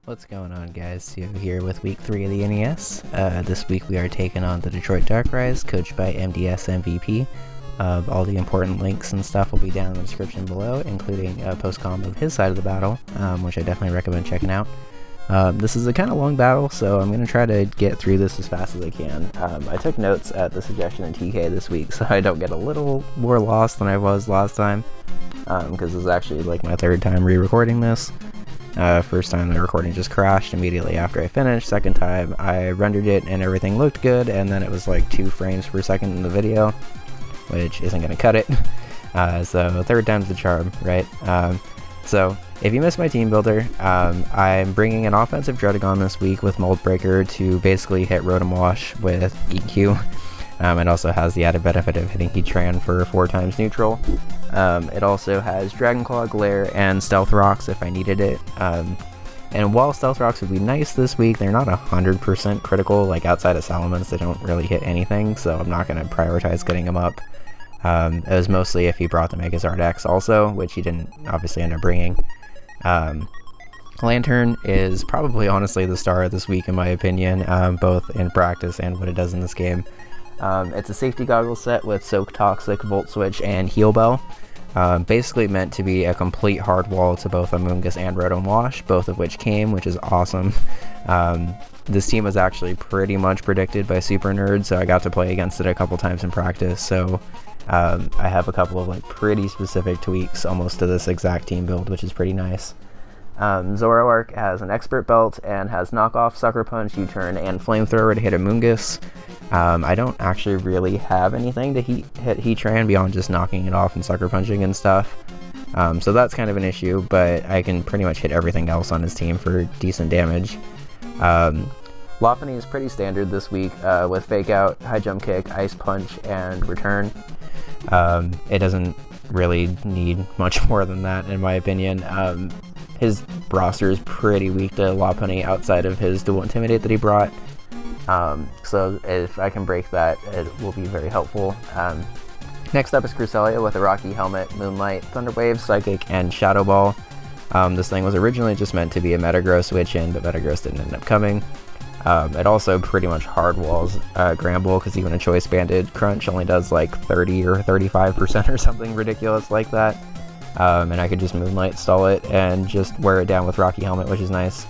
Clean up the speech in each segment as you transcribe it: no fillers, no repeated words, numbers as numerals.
What's going on, guys? Sio here with week 3 of the NES. This week we are taking on the Detroit Darkrais, coached by MDS MVP. All the important links and stuff will be down in the description below, including a post-com of his side of the battle, which I definitely recommend checking out. This is a kind of long battle, so I'm going to try to get through this as fast as I can. I took notes at the suggestion in TK this week, so I don't get a little more lost than I was last time, because this is actually like my third time re-recording this. First time the recording just crashed immediately after I finished. Second time I rendered it and everything looked good, and then it was like 2 frames per second in the video, which isn't going to cut it. So third time's the charm, right? So if you missed my team builder, I'm bringing an offensive Dredagon this week with Mudbraiders to basically hit Rotom Wash with EQ. It also has the added benefit of hitting Heatran for 4 times neutral. It also has Dragon Claw, Glare, and Stealth Rocks if I needed it. And while Stealth Rocks would be nice this week, they're not 100% critical. Like outside of Salamence, they don't really hit anything, so I'm not going to prioritize getting them up. It was mostly if he brought the Megazord X also, which he didn't obviously end up bringing. Lantern is probably honestly the star of this week in my opinion, both in practice and what it does in this game. It's a safety goggles set with Soak Toxic, Volt Switch, and Heal Bell. Basically meant to be a complete hard wall to both Amoonguss and Rotom Wash, both of which came, which is awesome. This team was actually pretty much predicted by Super Nerd, so I got to play against it a couple times in practice, so I have a couple of like pretty specific tweaks almost to this exact team build, which is pretty nice. Zoroark has an Expert Belt and has Knockoff, Sucker Punch, U-Turn, and Flamethrower to hit Amoonguss. I don't actually really have anything to hit Heatran beyond just knocking it off and Sucker Punching and stuff. So that's kind of an issue, but I can pretty much hit everything else on his team for decent damage. Lopunny is pretty standard this week with Fake Out, High Jump Kick, Ice Punch, and Return. It doesn't really need much more than that in my opinion. His roster is pretty weak to Lopunny outside of his Dual Intimidate that he brought. So if I can break that, it will be very helpful. Next up is Cresselia with a Rocky Helmet, Moonlight, Thunderwave, Psychic, and Shadow Ball. This thing was originally just meant to be a Metagross switch in, but Metagross didn't end up coming. It also pretty much hard walls Gramble, because even a Choice Banded Crunch only does like 30 or 35% or something ridiculous like that. And I could just Moonlight stall it and just wear it down with Rocky Helmet, which is nice.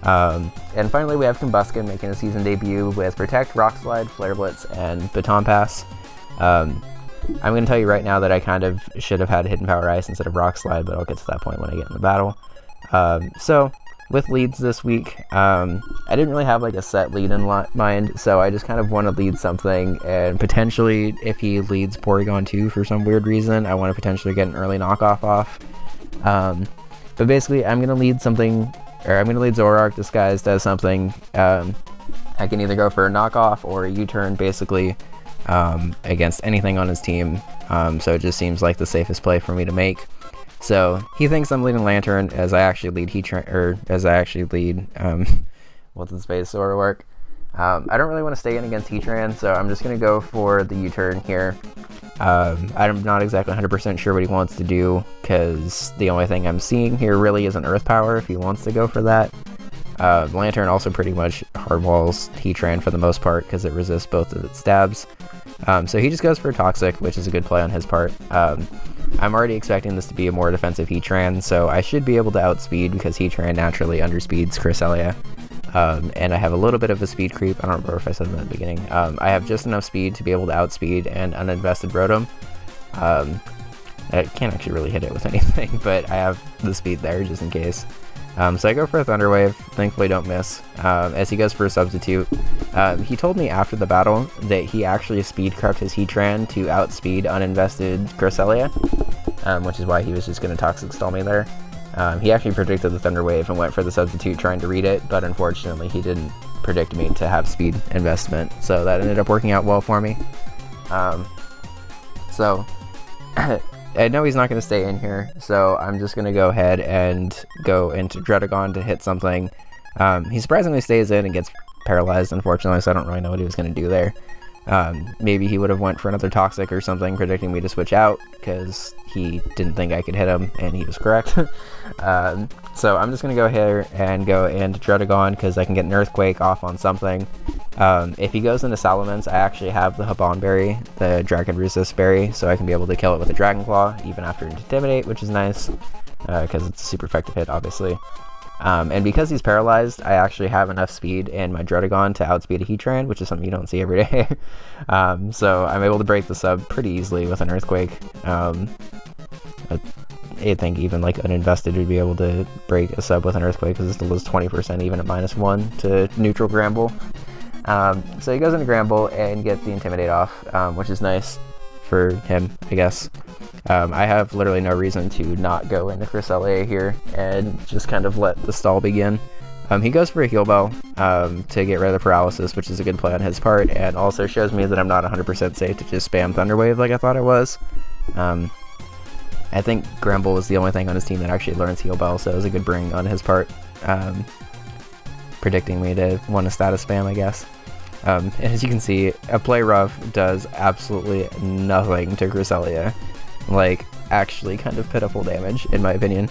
And finally we have Combusken making a season debut with Protect, Rock Slide, Flare Blitz, and Baton Pass. I'm going to tell you right now that I kind of should have had Hidden Power Ice instead of Rock Slide, but I'll get to that point when I get in the battle. So with leads this week, I didn't really have like a set lead in mind, so I just kind of want to lead something, and potentially if he leads Porygon 2 for some weird reason, I want to potentially get an early knockoff off. But basically I'm going to lead something, or I'm going to lead Zoroark disguised as something. I can either go for a knockoff or a U-turn basically against anything on his team, so it just seems like the safest play for me to make. So he thinks I'm leading Lantern as I actually lead what's his face, Zoroark. I don't really want to stay in against Heatran, so I'm just going to go for the U-turn here. I'm not exactly 100% sure what he wants to do, because the only thing I'm seeing here really is an Earth Power if he wants to go for that. Lantern also pretty much hard walls Heatran for the most part, because it resists both of its stabs. So he just goes for Toxic, which is a good play on his part. I'm already expecting this to be a more defensive Heatran, so I should be able to outspeed, because Heatran naturally underspeeds Cresselia. And I have a little bit of a speed creep. I don't remember if I said that in the beginning. I have just enough speed to be able to outspeed an uninvested Rotom. I can't actually really hit it with anything, but I have the speed there just in case. So I go for a Thunder Wave, thankfully don't miss, as he goes for a Substitute. He told me after the battle that he actually speed crept his Heatran to outspeed uninvested Cresselia, which is why he was just going to Toxic Stall me there. He actually predicted the Thunder Wave and went for the Substitute trying to read it, but unfortunately he didn't predict me to have speed investment, so that ended up working out well for me. So I know he's not going to stay in here, so I'm just going to go ahead and go into Dredagon to hit something. He surprisingly stays in and gets paralyzed, unfortunately, so I don't really know what he was going to do there. Maybe he would have went for another Toxic or something, predicting me to switch out, because he didn't think I could hit him, and he was correct. So I'm just going to go here and go into Dredagon, because I can get an Earthquake off on something. If he goes into Salamence, I actually have the Habon Berry, the Dragon Resist Berry, so I can be able to kill it with a Dragon Claw, even after Intimidate, which is nice, because it's a super effective hit, obviously. And because he's paralyzed, I actually have enough speed in my Dredagon to outspeed a Heatran, which is something you don't see every day. So I'm able to break the sub pretty easily with an Earthquake. I think even like uninvested would be able to break a sub with an Earthquake, because it still does 20% even at -1 to neutral Gramble. So he goes into Gramble and gets the Intimidate off, which is nice for him, I guess. I have literally no reason to not go into Cresselia here and just kind of let the stall begin. He goes for a Heal Bell to get rid of the paralysis, which is a good play on his part, and also shows me that I'm not 100% safe to just spam Thunder Wave like I thought I was. I think Gramble was the only thing on his team that actually learns Heal Bell, so it was a good bring on his part, predicting me to want to status spam, I guess. As you can see, a Play Rough does absolutely nothing to Cresselia. Like, actually kind of pitiful damage, in my opinion.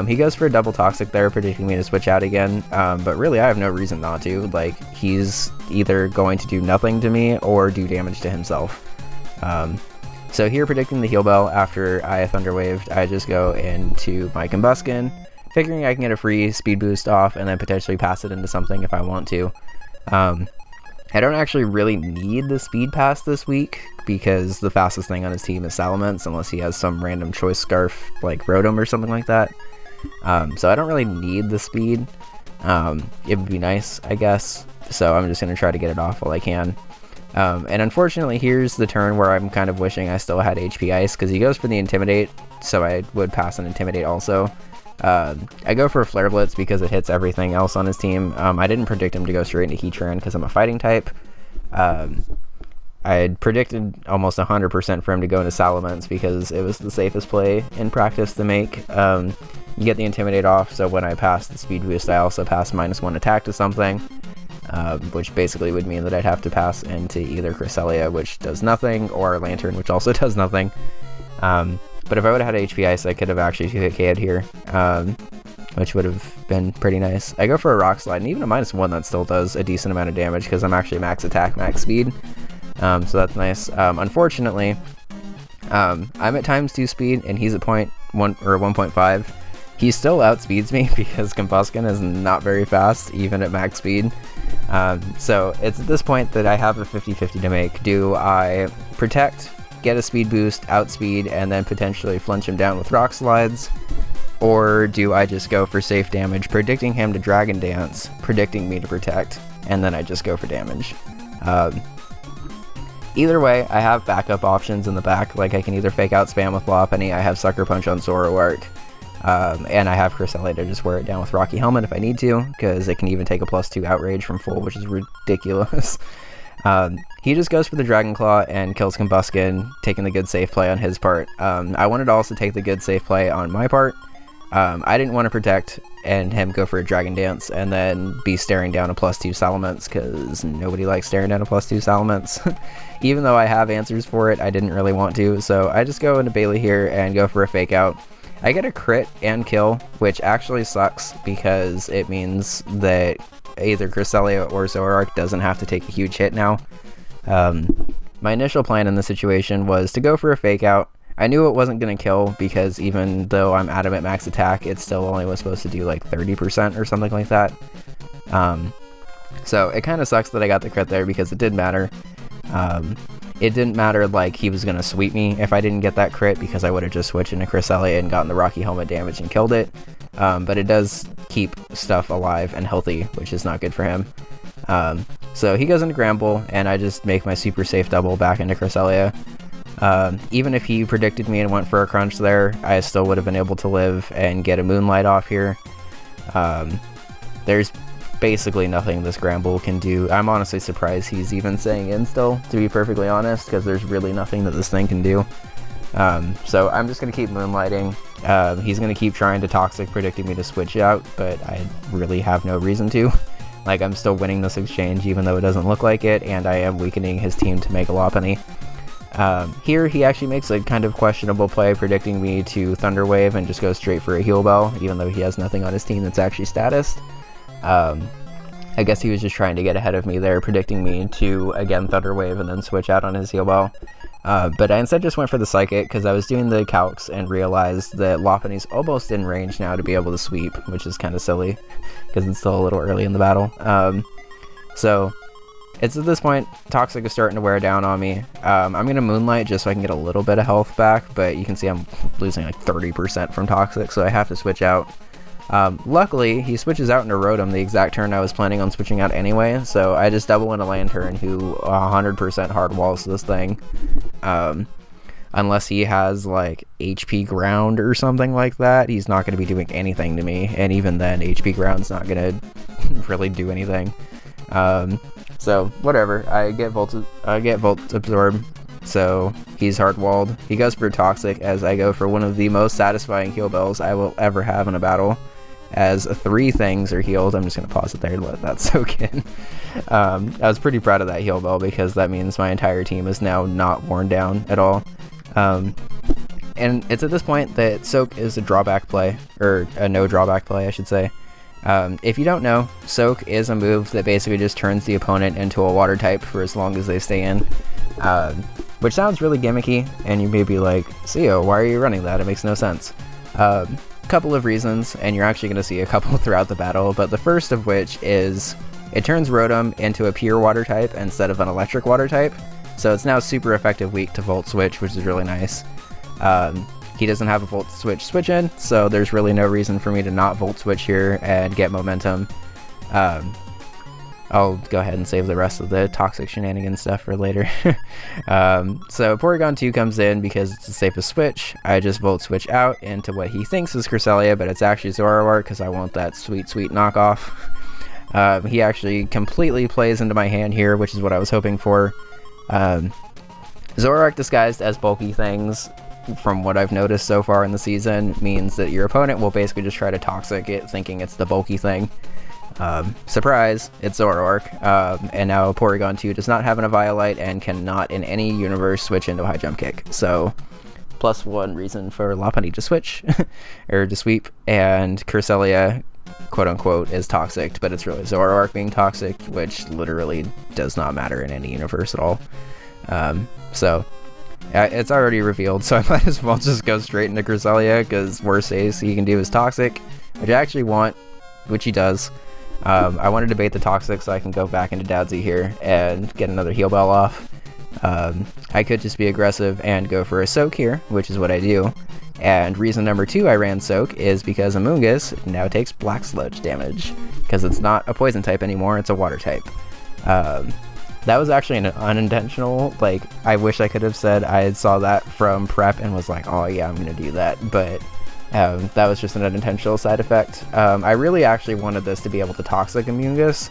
He goes for a double Toxic there, predicting me to switch out again, but really I have no reason not to. Like, he's either going to do nothing to me or do damage to himself. So here, predicting the Heal Bell after I Thunder Waved, I just go into my Combuskin, figuring I can get a free speed boost off and then potentially pass it into something if I want to. I don't actually really need the speed pass this week, because the fastest thing on his team is Salamence, unless he has some random choice scarf like Rotom or something like that. So I don't really need the speed. It would be nice, I guess, so I'm just going to try to get it off while I can. And unfortunately, here's the turn where I'm kind of wishing I still had HP Ice, because he goes for the Intimidate, so I would pass an Intimidate also. I go for a Flare Blitz because it hits everything else on his team. I didn't predict him to go straight into Heatran because I'm a fighting type. I had predicted almost 100% for him to go into Salamence because it was the safest play in practice to make. You get the Intimidate off, so when I pass the Speed Boost, I also pass -1 attack to something, which basically would mean that I'd have to pass into either Cresselia, which does nothing, or Lantern, which also does nothing. But if I would have had HP Ice, I could have actually 2-hit KO'd here, which would have been pretty nice. I go for a Rock Slide, and even a -1 that still does a decent amount of damage, because I'm actually max attack, max speed. So that's nice. Unfortunately, I'm at ×2 speed, and he's at 0.1 or 1.5. He still outspeeds me because Combuskin is not very fast, even at max speed. So it's at this point that I have a 50-50 to make. Do I protect, get a speed boost, outspeed, and then potentially flinch him down with Rock Slides? Or do I just go for safe damage, predicting him to Dragon Dance, predicting me to protect, and then I just go for damage? Either way, I have backup options in the back, like I can either fake out spam with Lopunny, I have Sucker Punch on Zoroark, and I have Cresselia to just wear it down with Rocky Helmet if I need to, because it can even take a +2 Outrage from full, which is ridiculous. He just goes for the Dragon Claw and kills Combuskin, taking the good safe play on his part. I wanted to also take the good safe play on my part. I didn't want to protect and him go for a Dragon Dance and then be staring down a +2 Salamence, because nobody likes staring down a +2 Salamence. Even though I have answers for it, I didn't really want to, so I just go into Bailey here and go for a Fake Out. I get a crit and kill, which actually sucks because it means that either Cresselia or Zoroark doesn't have to take a huge hit now. My initial plan in the situation was to go for a Fake Out. I knew it wasn't going to kill because even though I'm adamant max attack, it still only was supposed to do like 30% or something like that. So it kind of sucks that I got the crit there because it did matter. It didn't matter like he was going to sweep me if I didn't get that crit, because I would have just switched into Cresselia and gotten the Rocky Helmet damage and killed it. But it does keep stuff alive and healthy, which is not good for him. So he goes into Gramble, and I just make my super safe double back into Cresselia. Even if he predicted me and went for a crunch there, I still would have been able to live and get a Moonlight off here. There's basically nothing this Gramble can do. I'm honestly surprised he's even staying in still, to be perfectly honest, because there's really nothing that this thing can do. So I'm just going to keep Moonlighting. He's going to keep trying to Toxic, predicting me to switch out, but I really have no reason to. Like, I'm still winning this exchange even though it doesn't look like it, and I am weakening his team to make a Lopunny. Here he actually makes a kind of questionable play, predicting me to Thunder Wave and just goes straight for a Heal Bell, even though he has nothing on his team that's actually statused. I guess he was just trying to get ahead of me there, predicting me to, again, Thunder Wave and then switch out on his Heal Bell. But I instead just went for the Psychic because I was doing the calcs and realized that Lopunny's almost in range now to be able to sweep, which is kind of silly because it's still a little early in the battle. So it's at this point, Toxic is starting to wear down on me. I'm going to Moonlight just so I can get a little bit of health back, but you can see I'm losing like 30% from Toxic, so I have to switch out. Luckily, he switches out into Rotom the exact turn I was planning on switching out anyway, so I just double into Lantern, who 100% hard walls this thing. Unless he has like HP Ground or something like that, he's not going to be doing anything to me, and even then, HP Ground's not going to really do anything. So whatever, I get Volt Absorb, so he's hard walled. He goes for Toxic as I go for one of the most satisfying heal bells I will ever have in a battle, as 3 things are healed. I'm just going to pause it there to let that soak in. I was pretty proud of that heal bell because that means my entire team is now not worn down at all. And it's at this point that Soak is a drawback play, or a no drawback play I should say. If you don't know, Soak is a move that basically just turns the opponent into a water type for as long as they stay in, which sounds really gimmicky, and you may be like, Sio, why are you running that? It makes no sense. Couple of reasons, and you're actually going to see a couple throughout the battle, but the first of which is it turns Rotom into a pure water type instead of an electric water type, so it's now super effective weak to Volt Switch, which is really nice. He doesn't have a Volt Switch in, so there's really no reason for me to not Volt Switch here and get momentum. I'll go ahead and save the rest of the Toxic shenanigans stuff for later. So Porygon 2 comes in because it's the safest switch. I just Volt Switch out into what he thinks is Cresselia, but it's actually Zoroark because I want that sweet, sweet knockoff. He actually completely plays into my hand here, which is what I was hoping for. Zoroark disguised as bulky things, from what I've noticed so far in the season, means that your opponent will basically just try to Toxic it, thinking it's the bulky thing. Surprise, it's Zoroark, and now Porygon 2 does not have an Eviolite and cannot in any universe switch into High Jump Kick, so +1 reason for Lopunny to switch, or to sweep, and Cresselia, quote-unquote, is Toxic, but it's really Zoroark being Toxic, which literally does not matter in any universe at all. So it's already revealed, so I might as well just go straight into Cresselia, because worst case he can do is Toxic, which I actually want, which he does. I want to debate the Toxic so I can go back into Dadzy here and get another Heal Bell off. I could just be aggressive and go for a Soak here, which is what I do. And reason number 2 I ran Soak is because Amoonguss now takes Black Sludge damage, because it's not a poison type anymore, it's a water type. That was actually an unintentional, like, I wish I could have said I saw that from prep and was like, oh yeah, I'm going to do that, but that was just an unintentional side effect. I really actually wanted this to be able to Toxic Amoonguss,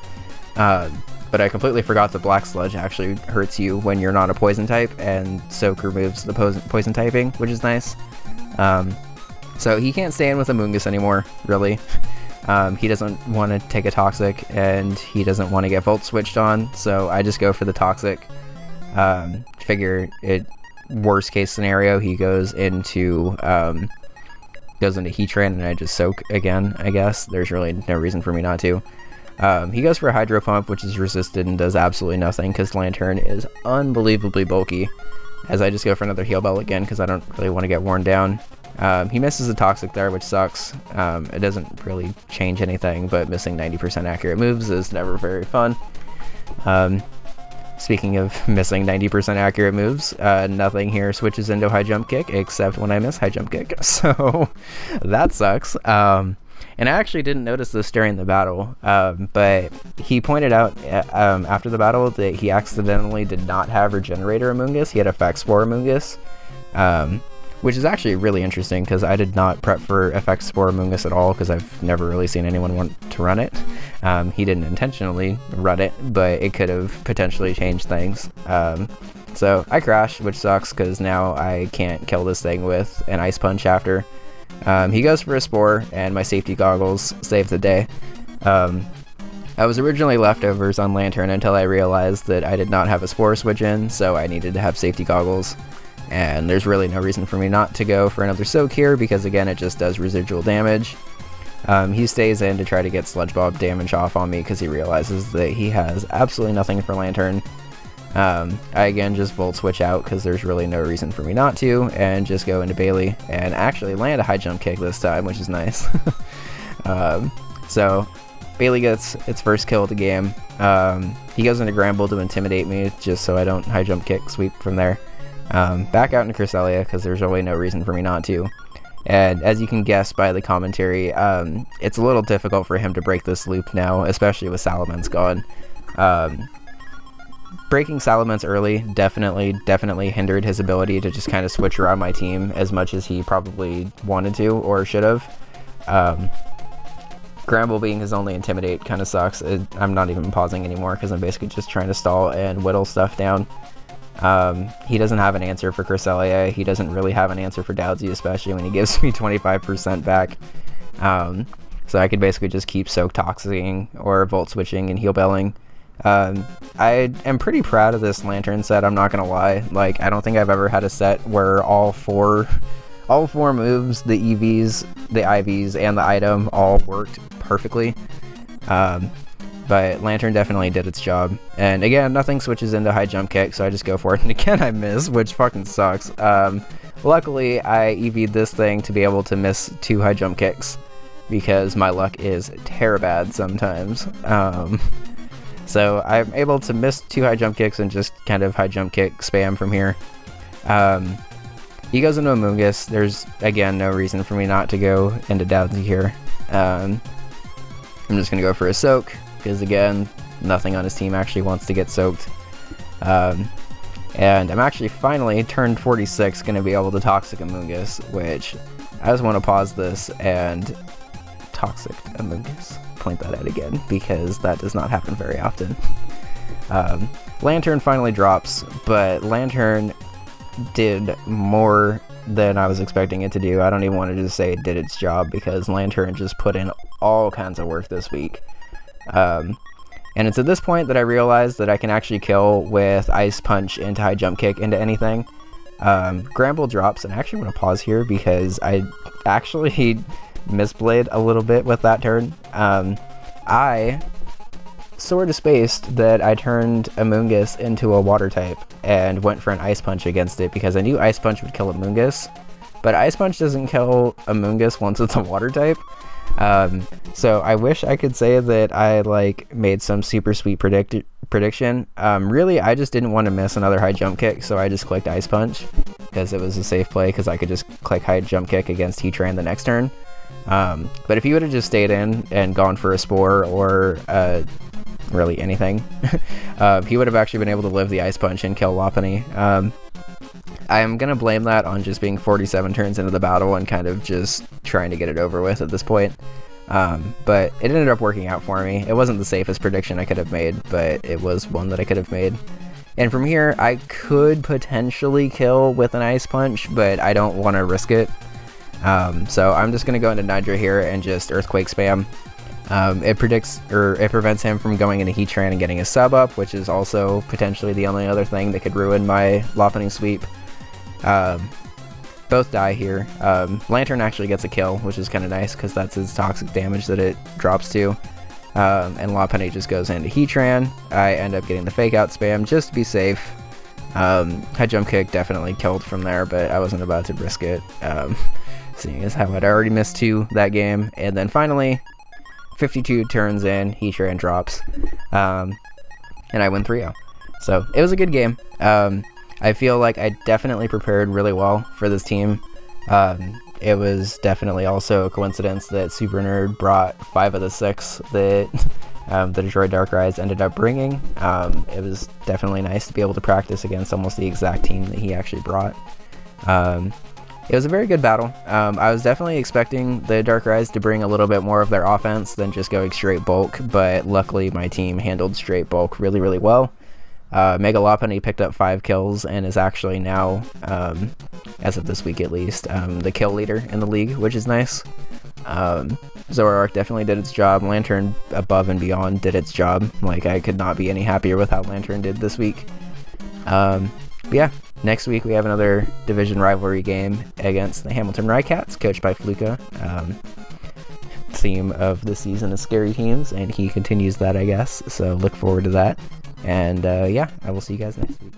but I completely forgot that Black Sludge actually hurts you when you're not a poison type, and Soak removes the poison typing, which is nice. So he can't stay in with Amoonguss anymore, really. He doesn't want to take a Toxic, and he doesn't want to get Volt switched on, so I just go for the Toxic. Figure it, worst case scenario, he goes into Heatran, and I just Soak again, I guess. There's really no reason for me not to. He goes for a Hydro Pump, which is resisted and does absolutely nothing, because Lantern is unbelievably bulky, as I just go for another Heal Bell again, because I don't really want to get worn down. He misses a Toxic there, which sucks. It doesn't really change anything, but missing 90% accurate moves is never very fun. Speaking of missing 90% accurate moves, nothing here switches into High Jump Kick, except when I miss High Jump Kick, so that sucks. And I actually didn't notice this during the battle, but he pointed out after the battle that he accidentally did not have Regenerator Amoonguss, he had Effect Spore Amoonguss, which is actually really interesting, because I did not prep for Effect Spore Amoonguss at all, because I've never really seen anyone want to run it. He didn't intentionally run it, but it could have potentially changed things. So I crashed, which sucks, because now I can't kill this thing with an Ice Punch after. He goes for a Spore, and my safety goggles save the day. I was originally leftovers on Lantern until I realized that I did not have a Spore switch in, so I needed to have safety goggles. And there's really no reason for me not to go for another Soak here, because again, it just does residual damage. He stays in to try to get Sludge Bob damage off on me because he realizes that he has absolutely nothing for Lantern. I again just Volt Switch out because there's really no reason for me not to, and just go into Bailey and actually land a high jump kick this time, which is nice. So Bailey gets its first kill of the game. He goes into Gramble to intimidate me just so I don't high jump kick sweep from there. Back out into Cresselia because there's really no reason for me not to. And as you can guess by the commentary, it's a little difficult for him to break this loop now, especially with Salamence gone. Breaking Salamence early definitely hindered his ability to just kind of switch around my team as much as he probably wanted to or should have. Gramble being his only Intimidate kind of sucks. I'm not even pausing anymore because I'm basically just trying to stall and whittle stuff down. He doesning have an answer for Cresselia. He doesn't really have an answer for Dowsy, especially when he gives me 25% back. So I could basically just keep Soak Toxicing or Volt Switching and Heal Belling. I am pretty proud of this Lantern set, I'm not gonna lie. Like, I don't think I've ever had a set where all four moves, the EVs, the IVs, and the item all worked perfectly. But Lantern definitely did its job. And again, nothing switches into high jump kick, so I just go for it. And again, I miss, which fucking sucks. Luckily, I EV'd this thing to be able to miss 2 high jump kicks, because my luck is terribad sometimes. So I'm able to miss 2 high jump kicks and just kind of high jump kick spam from here. He goes into Amoonguss. There's, again, no reason for me not to go into Dowsy here. I'm just going to go for a Soak, because again, nothing on his team actually wants to get soaked. And I'm actually finally, turned 46, going to be able to Toxic Amoonguss, which I just want to pause this and Toxic Amoonguss. Point that out again, because that does not happen very often. Lantern finally drops, but Lantern did more than I was expecting it to do. I don't even want to just say it did its job, because Lantern just put in all kinds of work this week. And it's at this point that I realized that I can actually kill with Ice Punch into High Jump Kick into anything. Gramble drops, and I actually want to pause here because I actually misplayed a little bit with that turn. I sort of spaced that I turned Amoonguss into a water type and went for an Ice Punch against it because I knew Ice Punch would kill Amoonguss, but Ice Punch doesn't kill Amoonguss once it's a water type. So I wish I could say that I like made some super sweet prediction. Really, I just didn't want to miss another high jump kick, so I just clicked Ice Punch because it was a safe play, because I could just click high jump kick against Heatran the next turn. But if he would have just stayed in and gone for a Spore or really anything, he would have actually been able to live the Ice Punch and kill Lopunny. I'm going to blame that on just being 47 turns into the battle and kind of just trying to get it over with at this point. But it ended up working out for me. It wasn't the safest prediction I could have made, but it was one that I could have made. And from here, I could potentially kill with an Ice Punch, but I don't want to risk it. So I'm just going to go into Nidra here and just Earthquake spam. It prevents him from going into Heatran and getting his sub up, which is also potentially the only other thing that could ruin my Lopunny sweep. Both die here. Lantern actually gets a kill, which is kind of nice because that's his toxic damage that it drops to. And Lopunny just goes into Heatran. I end up getting the fake out spam just to be safe. High jump kick definitely killed from there, but I wasn't about to risk it, seeing as how I'd already missed 2 that game. And then finally, 52 turns in, Heatran drops, and I win 3-0. So it was a good game. I feel like I definitely prepared really well for this team. It was definitely also a coincidence that Super Nerd brought 5 of the 6 that the Detroit Darkrais ended up bringing. It was definitely nice to be able to practice against almost the exact team that he actually brought. It was a very good battle. I was definitely expecting the Darkrais to bring a little bit more of their offense than just going straight bulk, but luckily my team handled straight bulk really, really well. Mega Lopunny picked up 5 kills and is actually now, as of this week at least, the kill leader in the league, which is nice. Zoroark definitely did its job. Lantern above and beyond did its job. Like, I could not be any happier with how Lantern did this week. But yeah, next week we have another division rivalry game against the Hamilton Rycats, coached by Fluka. Theme of the season is scary teams, and he continues that, I guess. So look forward to that. And yeah, I will see you guys next week.